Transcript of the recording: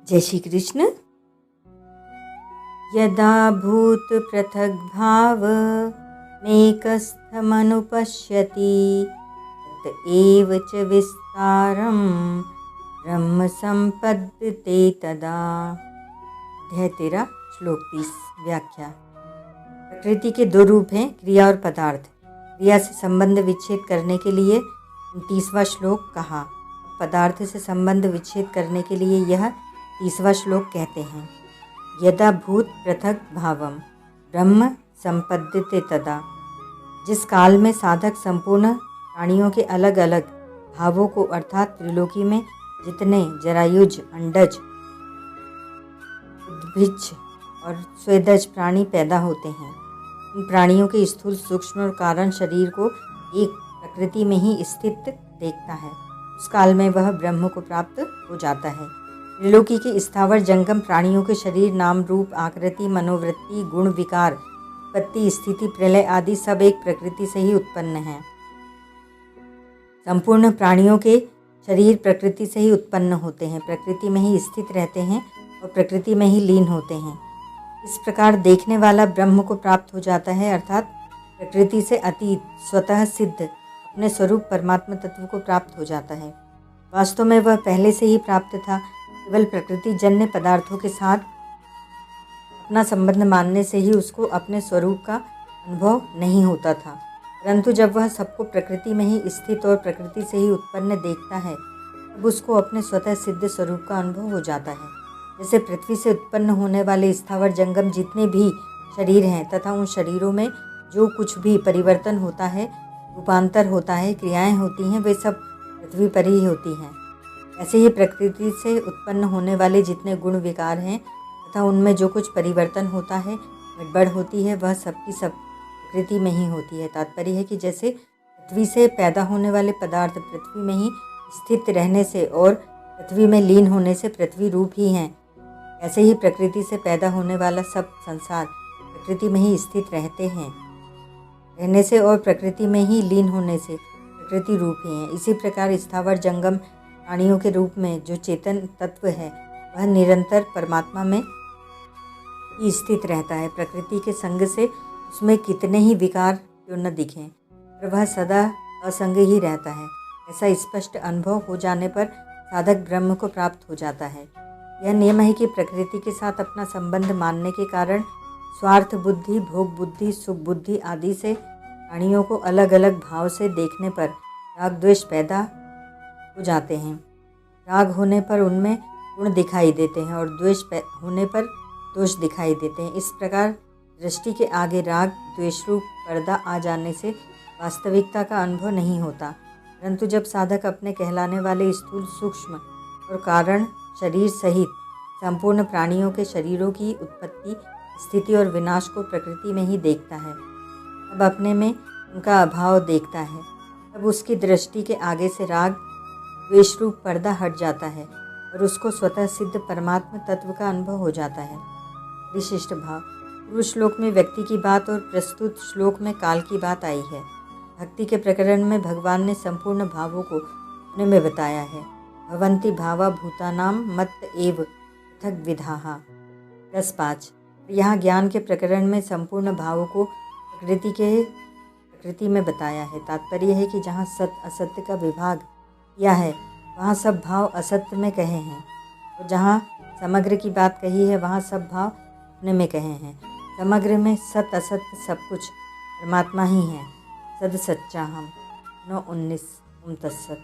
जय श्री कृष्ण। यदा भूत पृथक भाव मेकस्थमनुपश्यति तत एव च विस्तारम ब्रह्म संपद्यते तदा। अध्याय 13 श्लोक 30। व्याख्या। प्रकृति के दो रूप हैं, क्रिया और पदार्थ। क्रिया से संबंध विच्छेद करने के लिए 30वां श्लोक कहा। पदार्थ से संबंध विच्छेद करने के लिए यह 30वां श्लोक कहते हैं। यदा भूत पृथक भावम ब्रह्म संपद्यते तदा। जिस काल में साधक संपूर्ण प्राणियों के अलग अलग भावों को अर्थात त्रिलोकी में जितने जरायुज, अंडज, उद्भिज और स्वेदज प्राणी पैदा होते हैं, उन प्राणियों के स्थूल, सूक्ष्म और कारण शरीर को एक प्रकृति में ही स्थित देखता है, उस काल में वह ब्रह्म को प्राप्त हो जाता है। त्रिलोकी के स्थावर जंगम प्राणियों के शरीर, नाम, रूप, आकृति, मनोवृत्ति, गुण, विकार, उत्पत्ति, स्थिति, प्रलय आदि सब एक प्रकृति से ही उत्पन्न हैं। संपूर्ण प्राणियों के शरीर प्रकृति से ही उत्पन्न होते हैं, प्रकृति में ही स्थित रहते हैं और प्रकृति में ही लीन होते हैं। इस प्रकार देखने वाला ब्रह्म को प्राप्त हो जाता है, अर्थात प्रकृति से अतीत, स्वतः सिद्ध अपने स्वरूप परमात्मा तत्व को प्राप्त हो जाता है। वास्तव में वह पहले से ही प्राप्त था, केवल प्रकृति जन्य पदार्थों के साथ अपना संबंध मानने से ही उसको अपने स्वरूप का अनुभव नहीं होता था। परंतु जब वह सबको प्रकृति में ही स्थित और प्रकृति से ही उत्पन्न देखता है, तब उसको अपने स्वतः सिद्ध स्वरूप का अनुभव हो जाता है। जैसे पृथ्वी से उत्पन्न होने वाले स्थावर जंगम जितने भी शरीर हैं तथा उन शरीरों में जो कुछ भी परिवर्तन होता है, रूपांतर होता है, क्रियाएं होती हैं, वे सब पृथ्वी पर ही होती हैं। ऐसे ही प्रकृति से उत्पन्न होने वाले जितने गुण विकार हैं तथा उनमें जो कुछ परिवर्तन होता है, गड़बड़ होती है, वह सब की सब प्रकृति में ही होती है। तात्पर्य है कि जैसे पृथ्वी से पैदा होने वाले पदार्थ पृथ्वी में ही स्थित रहने से और पृथ्वी में लीन होने से पृथ्वी रूप ही हैं, ऐसे ही प्रकृति से पैदा होने वाला सब संसार प्रकृति में ही स्थित रहने से और प्रकृति में ही लीन होने से प्रकृति रूप ही हैं। इसी प्रकार स्थावर जंगम प्राणियों के रूप में जो चेतन तत्व है, वह निरंतर परमात्मा में ही स्थित रहता है। प्रकृति के संग से उसमें कितने ही विकार क्यों न दिखें, पर वह सदा असंग ही रहता है। ऐसा स्पष्ट अनुभव हो जाने पर साधक ब्रह्म को प्राप्त हो जाता है। यह नियम है कि प्रकृति के साथ अपना संबंध मानने के कारण स्वार्थ बुद्धि, भोग बुद्धि, सुख बुद्धि आदि से प्राणियों को अलग अलग भाव से देखने पर राग द्वेष पैदा हो जाते हैं। राग होने पर उनमें गुण दिखाई देते हैं और द्वेष होने पर दोष दिखाई देते हैं। इस प्रकार दृष्टि के आगे राग द्वेष रूप पर्दा आ जाने से वास्तविकता का अनुभव नहीं होता। परंतु जब साधक अपने कहलाने वाले स्थूल, सूक्ष्म और कारण शरीर सहित संपूर्ण प्राणियों के शरीरों की उत्पत्ति, स्थिति और विनाश को प्रकृति में ही देखता है, तब अपने में उनका अभाव देखता है, तब उसकी दृष्टि के आगे से राग द्वेष रूप पर्दा हट जाता है और उसको स्वतः सिद्ध परमात्मा तत्व का अनुभव हो जाता है। विशिष्ट भाव। पूर्व श्लोक में व्यक्ति की बात और प्रस्तुत श्लोक में काल की बात आई है। भक्ति के प्रकरण में भगवान ने संपूर्ण भावों को अपने में बताया है। भवन्ति भावा भूतानाम मत्त एव पृथक विधाः 10:5। यहाँ ज्ञान के प्रकरण में संपूर्ण भावों को प्रकृति में बताया है। तात्पर्य है कि जहाँ सत्य असत्य का विभाग किया है, वहाँ सब भाव असत्य में कहे हैं, और जहाँ समग्र की बात कही है, वहाँ सब भाव अपने में कहे हैं। समग्र में सत्य असत्य सब कुछ परमात्मा ही है। सद सच्चा हम 9:19 ओम तत्सत।